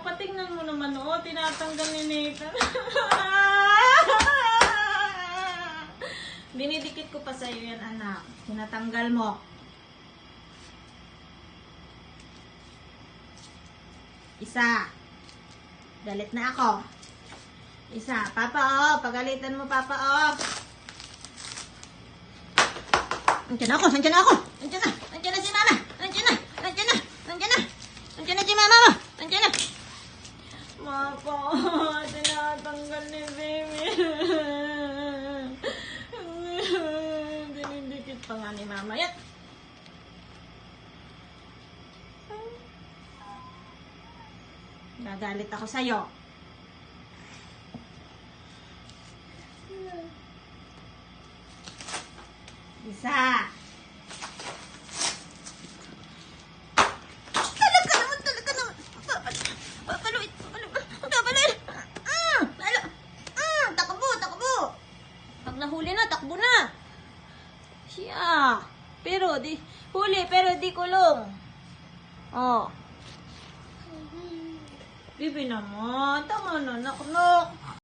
patingnan mo naman, oh. Tinatanggal ni Nathan. Dinidikit ko pa sa'yo yan, anak. Tinatanggal mo. Isa. Galit na ako. Isa. Papa, oh. Pagalitan mo, Papa, oh. Nandiyan ako. Nandiyan na ako. Nandiyan na. Nandiyan na si Mama. Nandiyan na. Nandiyan na. Nandiyan na. Nandiyan na si Mama mo. Nandiyan na. Papa, tinatanggal ni baby. Dinidikit pa nga ni Mama. Yan. Nagalit ako sa'yo. Isa. Talaga naman. Papaluin. Takbo. Pag nahuli na, takbo na. Siya. Pero di, huli, pero di kulong. Oh. Bibi naman. Tama na, nak.